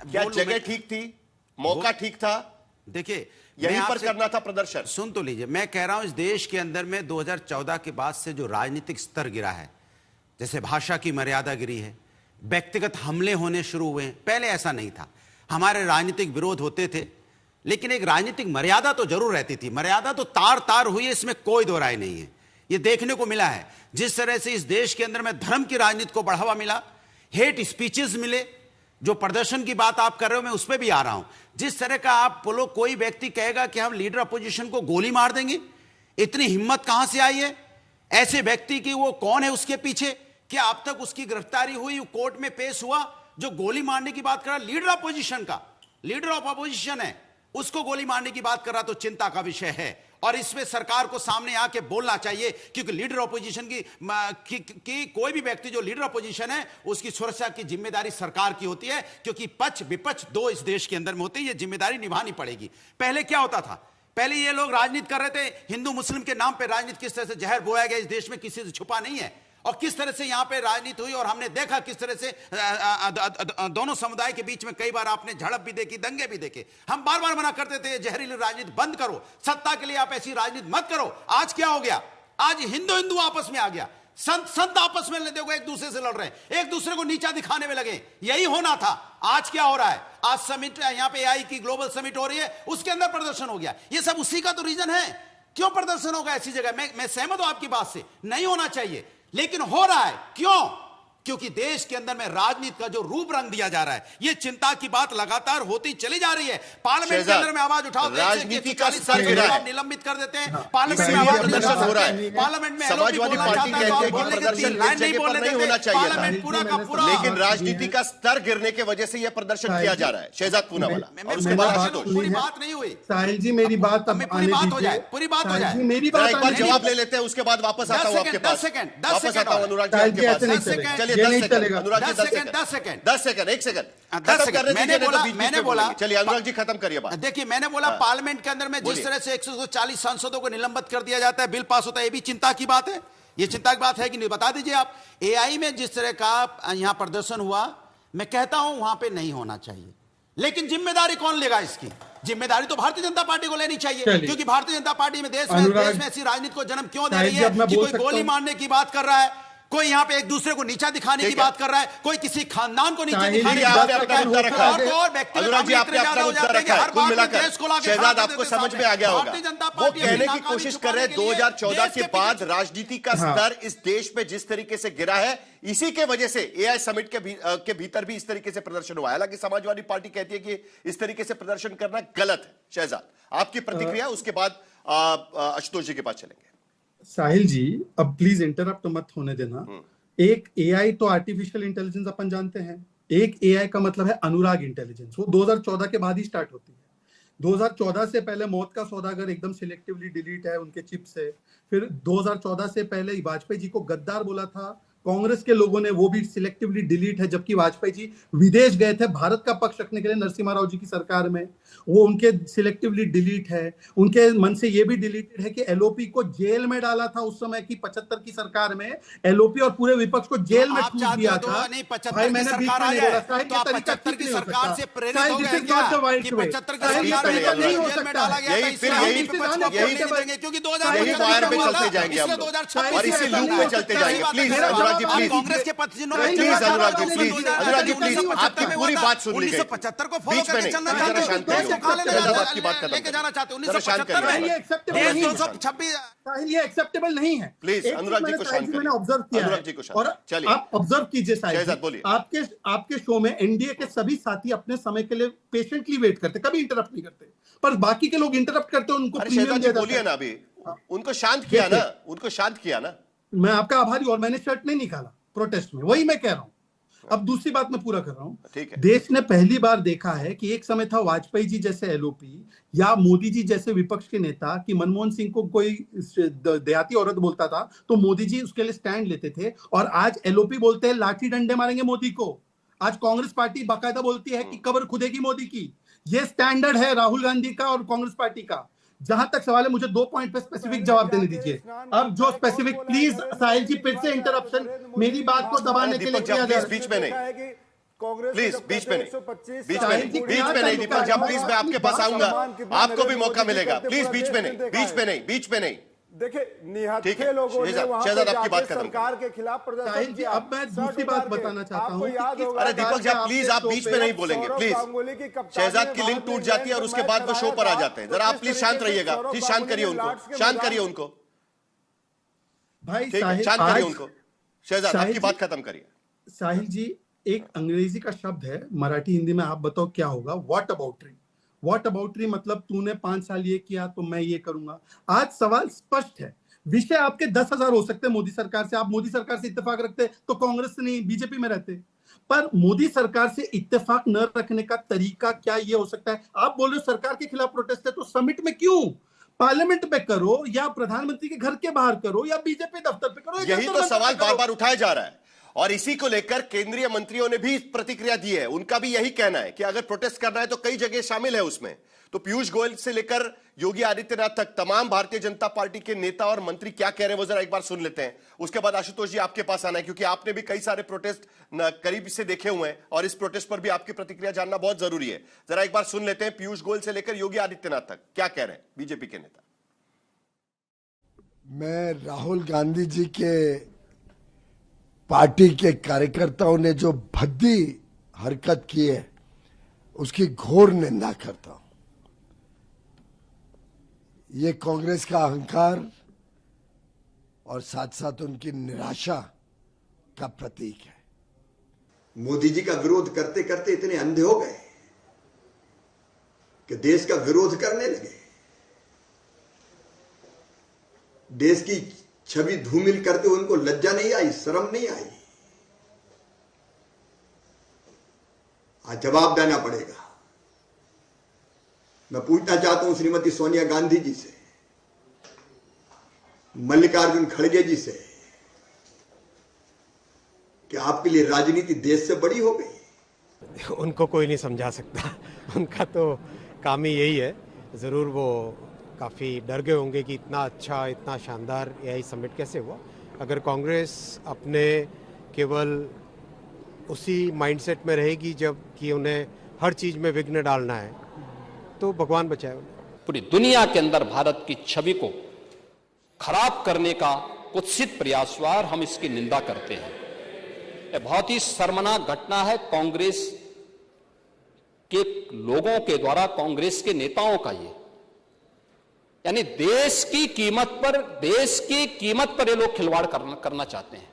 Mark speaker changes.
Speaker 1: क्या जगह ठीक थी, मौका ठीक था?
Speaker 2: देखिए,
Speaker 1: यहीं पर करना था प्रदर्शन।
Speaker 2: सुन तो लीजिए, मैं कह रहा हूं इस देश के अंदर में 2014 के बाद से जो राजनीतिक स्तर गिरा है, जैसे भाषा की मर्यादा गिरी है, व्यक्तिगत हमले होने शुरू हुए हैं। पहले ऐसा नहीं था, हमारे राजनीतिक विरोध होते थे, लेकिन एक राजनीतिक मर्यादा तो जरूर रहती थी। मर्यादा तो तार तार हुई है, इसमें कोई दो राय नहीं है। ये देखने को मिला है जिस तरह से इस देश के अंदर में धर्म की राजनीति को बढ़ावा मिला, हेट स्पीचेस मिले। जो प्रदर्शन की बात आप कर रहे हो, मैं उस पर भी आ रहा हूं। जिस तरह का आप बोलो, कोई व्यक्ति कहेगा कि हम लीडर अपोजिशन को गोली मार देंगे, इतनी हिम्मत कहां से आई है ऐसे व्यक्ति की? वो कौन है उसके पीछे? क्या अब तक उसकी गिरफ्तारी हुई, कोर्ट में पेश हुआ? जो गोली मारने की बात कर रहा, लीडर अपोजिशन का, लीडर ऑफ अपोजिशन है, उसको गोली मारने की बात कर रहा, तो चिंता का विषय है। और इसमें सरकार को सामने आके बोलना चाहिए, क्योंकि लीडर ऑपोजिशन की कोई भी व्यक्ति जो लीडर ऑपोजिशन है, उसकी सुरक्षा की जिम्मेदारी सरकार की होती है, क्योंकि पक्ष विपक्ष दो इस देश के अंदर में होते हैं। ये जिम्मेदारी निभानी पड़ेगी। पहले क्या होता था? पहले ये लोग राजनीति कर रहे थे, हिंदू मुस्लिम के नाम पे राजनीति किस तरह से जहर बोया गया इस देश में, किसी से छुपा नहीं है। और किस तरह से यहां पे राजनीति हुई, और हमने देखा किस तरह से दोनों समुदाय के बीच में कई बार आपने झड़प भी देखी, दंगे भी देखे। हम बार बार मना करते थे जहरीली राजनीति बंद करो, सत्ता के लिए आप ऐसी राजनीति मत करो। आज क्या हो गया? आज हिंदू हिंदू आपस में आ गया, संत आपस में देखो एक दूसरे से लड़ रहे हैं, एक दूसरे को नीचा दिखाने में लगे। यही होना था। आज क्या हो रहा है? आज समिट, यहां पे एआई की ग्लोबल समिट हो रही है, उसके अंदर प्रदर्शन हो गया। ये सब उसी का तो रीजन है। क्यों प्रदर्शन होगा ऐसी जगह? मैं सहमत हूं आपकी बात से, नहीं होना चाहिए, लेकिन हो रहा है। क्यों? क्योंकि देश के अंदर में राजनीति का जो रूप रंग दिया जा रहा है, ये चिंता की बात लगातार होती चली जा रही है। पार्लियामेंट के अंदर में आवाज उठाओ,
Speaker 1: राजनीति का स्तर गिरा है,
Speaker 2: निलंबित कर देते हैं।
Speaker 1: पार्लियामेंट में आवाज प्रदर्शन हो रहा है।
Speaker 2: पार्लियामेंट में
Speaker 1: समाजवादी पार्टी कहती है कि प्रदर्शन इस जगह पर नहीं होना चाहिए था, लेकिन राजनीति का स्तर गिरने की वजह से यह प्रदर्शन किया जा रहा है। शहजाद पूनावाला, और उसके बाद आशुतोष।
Speaker 2: पूरी बात नहीं हुई
Speaker 3: साहिल जी, मेरी बात अब
Speaker 2: पूरी बात हो जाए, पूरी बात हो जाए।
Speaker 3: मेरी बात
Speaker 1: एक बार जवाब ले लेते हैं, उसके बाद वापस आता हूं आपके पास।
Speaker 2: 10 सेकंड
Speaker 1: अनुराग जी आपके पास। चलिए 10 सेकंड, 10 सेकंड, 1 सेकंड। मैंने बोला,
Speaker 2: चलिए
Speaker 1: अनुराग जी खत्म करिए बात।
Speaker 2: देखिए, मैंने बोला पार्लियामेंट के अंदर में जिस तरह से 140 सांसदों को निलंबित कर दिया जाता है, बिल पास होता है, ये भी चिंता की बात है। ये चिंता की बात है कि नहीं, बता दीजिए आप। एआई में जिस तरह का यहां प्रदर्शन हुआ, मैं कहता हूं वहां पे नहीं होना चाहिए, लेकिन जिम्मेदारी कौन लेगा इसकी? जिम्मेदारी तो भारतीय जनता पार्टी को लेनी चाहिए, क्योंकि भारतीय जनता पार्टी में देश में ऐसी राजनीति को जन्म क्यों दे रही है कि कोई गोली मारने की बात कर रहा है, कोई यहाँ पे एक दूसरे को नीचा दिखाने की बात कर रहा है, कोई किसी खानदान को नीचा दिखाने की बात कर रहा है, और
Speaker 1: अनुराग जी आपने अपना उत्तर रखा है। कुल मिलाकर शहजाद आपको समझ में आ गया होगा, वो कहने की कोशिश कर रहे हैं 2014 के बाद राजनीति का स्तर इस देश में जिस तरीके से गिरा है, इसी के वजह से एआई समिट के भीतर भी इस तरीके से प्रदर्शन हुआ है। हालांकि समाजवादी पार्टी कहती है कि इस तरीके से प्रदर्शन करना गलत है। शहजाद, आपकी प्रतिक्रिया, उसके बाद आशुतोष जी के पास चलेंगे।
Speaker 3: साहिल जी, अब प्लीज इंटरप्ट मत होने देना। एक एआई तो आर्टिफिशियल इंटेलिजेंस अपन जानते हैं, एक एआई का मतलब है अनुराग इंटेलिजेंस। वो 2014 के बाद ही स्टार्ट होती है। 2014 से पहले मौत का सौदागर एकदम सिलेक्टिवली डिलीट है उनके चिप से। फिर 2014 से पहले वाजपेयी जी को गद्दार बोला था कांग्रेस के लोगों ने, वो भी सिलेक्टिवली डिलीट है, जबकि वाजपेयी जी विदेश गए थे भारत का पक्ष रखने के लिए नरसिम्हा राव जी की सरकार में, वो उनके सिलेक्टिवली डिलीट है। उनके मन से ये भी डिलीटेड है कि एलओपी को जेल में डाला था उस समय की 75 की सरकार में, एलओपी और पूरे विपक्ष को जेल में ठूस दिया था। भाई मैंने बीच में नहीं बोला, साहिब ये तरीका ठीक नहीं हो सकता। Sahib this is not the right way, Sahib ये तरीका नहीं हो सकता।
Speaker 1: यही
Speaker 2: क्योंकि
Speaker 1: वायर पे चलते जाएंगे हम लोग, और इसी लूप में चलते जाएंगे। प्लीज अनुराग जी, प्लीज
Speaker 2: कांग्रेस के पद चिन्हों में,
Speaker 1: please Anurag ji, please Anurag ji, please आपकी पूरी बात सुन ली गई।
Speaker 2: 1975 को फॉलो
Speaker 1: बीच में
Speaker 2: करके
Speaker 1: नहीं,
Speaker 2: चलना
Speaker 1: जरा शांत
Speaker 2: चाहते
Speaker 1: करिए, आपकी बात खत्म
Speaker 2: लेके जाना चाहते हैं।
Speaker 1: जरा शांत करिए।
Speaker 2: 1926
Speaker 3: साहिल ये एक्सेप्टेबल नहीं है।
Speaker 1: प्लीज अनुराग जी को शांत करिए।
Speaker 3: मैंने ऑब्जर्व किया
Speaker 1: अनुराग जी को शांत,
Speaker 3: और
Speaker 1: चलिए
Speaker 3: आप ऑब्जर्व कीजिए साहिल,
Speaker 1: बोलिए।
Speaker 3: आपके शो में एनडीए के सभी साथी अपने समय के लिए पेशेंटली वेट करते, कभी इंटरप्ट नहीं करते, पर बाकी के लोग इंटरप्ट करते, उनको प्रीमियम दिया जाता है।
Speaker 1: बोलिए ना, अभी उनको शांत किया ना, उनको शांत किया ना।
Speaker 3: मैं आपका आभारी, और मैंने शर्ट नहीं निकाला प्रोटेस्ट में, वही मैं कह रहा हूं। अब दूसरी बात मैं पूरा कर रहा हूं। देश ने पहली बार देखा है कि एक समय था वाजपेयी जी जैसे एलओपी या मोदी जी जैसे विपक्ष के नेता, कि मनमोहन सिंह को कोई देहाती औरत बोलता था तो मोदी जी उसके लिए स्टैंड लेते थे, और आज एलओपी बोलते हैं लाठी डंडे मारेंगे मोदी को। आज कांग्रेस पार्टी बाकायदा बोलती है कि कब्र खुदेगी मोदी की। ये स्टैंडर्ड है राहुल गांधी का और कांग्रेस पार्टी का। जहां तक सवाल है, मुझे 2 पॉइंट पे स्पेसिफिक जवाब देने दीजिए। अब जो स्पेसिफिक, प्लीज साहिल जी फिर से इंटरप्शन मेरी बात को दबाने के लिए किया जा रहा है।
Speaker 1: बीच में नहीं, प्लीज बीच में नहीं, बीच में नहीं दीपक जी, प्लीज मैं आपके पास आऊंगा, आपको भी मौका मिलेगा, प्लीज बीच में नहीं, बीच में नहीं।
Speaker 4: देखिए निहत्थे लोगों ने वहां पे
Speaker 1: आपकी बात खत्म
Speaker 4: सरकार के खिलाफ प्रदर्शन किया।
Speaker 3: अब मैं दूसरी बात बताना चाहता हूं।
Speaker 1: अरे दीपक जी प्लीज आप बीच में नहीं बोलेंगे, प्लीज। शहजाद की लिंक टूट जाती है और उसके बाद वो शो पर आ जाते हैं। जरा आप प्लीज शांत रहिएगा, प्लीज शांत करिए उनको, शांत करिए उनको भाई, शांत करिए उनको। शहजाद आपकी बात खत्म करिए।
Speaker 3: साहिल जी, एक अंग्रेजी का शब्द है, मराठी हिंदी में आप बताओ क्या होगा? व्हाट अबाउटरी। व्हाट अबाउटरी मतलब तूने 5 साल ये किया तो मैं ये करूंगा। आज सवाल स्पष्ट है, विषय आपके 10,000 हो सकते हैं मोदी सरकार से। आप मोदी सरकार से इत्तेफाक रखते तो कांग्रेस से नहीं बीजेपी में रहते, पर मोदी सरकार से इत्तेफाक न रखने का तरीका क्या ये हो सकता है? आप बोल रहे हो सरकार के खिलाफ प्रोटेस्ट है, तो समिट में क्यों? पार्लियामेंट में करो या प्रधानमंत्री के घर के बाहर करो या बीजेपी दफ्तर पे करो।
Speaker 1: यही तो सवाल बार बार उठाया जा रहा है और इसी को लेकर केंद्रीय मंत्रियों ने भी प्रतिक्रिया दी है। उनका भी यही कहना है कि अगर प्रोटेस्ट करना है तो कई जगह शामिल है उसमें। तो पीयूष गोयल से लेकर योगी आदित्यनाथ तक तमाम भारतीय जनता पार्टी के नेता और मंत्री क्या कह रहे हैं वो जरा एक बार सुन लेते हैं। उसके बाद आशुतोष जी आपके पास आना है, क्योंकि आपने भी कई सारे प्रोटेस्ट करीब से देखे हुए हैं और इस प्रोटेस्ट पर भी आपकी प्रतिक्रिया जानना बहुत जरूरी है। जरा एक बार सुन लेते हैं पीयूष गोयल से लेकर योगी आदित्यनाथ तक क्या कह रहे हैं बीजेपी के नेता।
Speaker 5: मैं राहुल गांधी जी के पार्टी के कार्यकर्ताओं ने जो भद्दी हरकत की है उसकी घोर निंदा करता हूं। ये कांग्रेस का अहंकार और साथ साथ उनकी निराशा का प्रतीक है।
Speaker 6: मोदी जी का विरोध करते करते इतने अंधे हो गए कि देश का विरोध करने लगे। देश की छवि धूमिल करते हुए उनको लज्जा नहीं आई, शर्म नहीं आई। आज जवाब देना पड़ेगा। मैं पूछना चाहता हूं श्रीमती सोनिया गांधी जी से, मल्लिकार्जुन खड़गे जी से, कि आपके लिए राजनीति देश से बड़ी हो गई?
Speaker 7: उनको कोई नहीं समझा सकता, उनका तो काम ही यही है। जरूर वो काफ़ी डर गए होंगे कि इतना अच्छा, इतना शानदार एआई समिट कैसे हुआ। अगर कांग्रेस अपने केवल उसी माइंडसेट में रहेगी जब कि उन्हें हर चीज़ में विघ्न डालना है, तो भगवान बचाए उन्हें।
Speaker 8: पूरी दुनिया के अंदर भारत की छवि को खराब करने का कुत्सित प्रयास हुआ और हम इसकी निंदा करते हैं। यह बहुत ही शर्मनाक घटना है कांग्रेस के लोगों के द्वारा, कांग्रेस के नेताओं का। ये यानी देश की कीमत पर ये लोग खिलवाड़ करना चाहते हैं।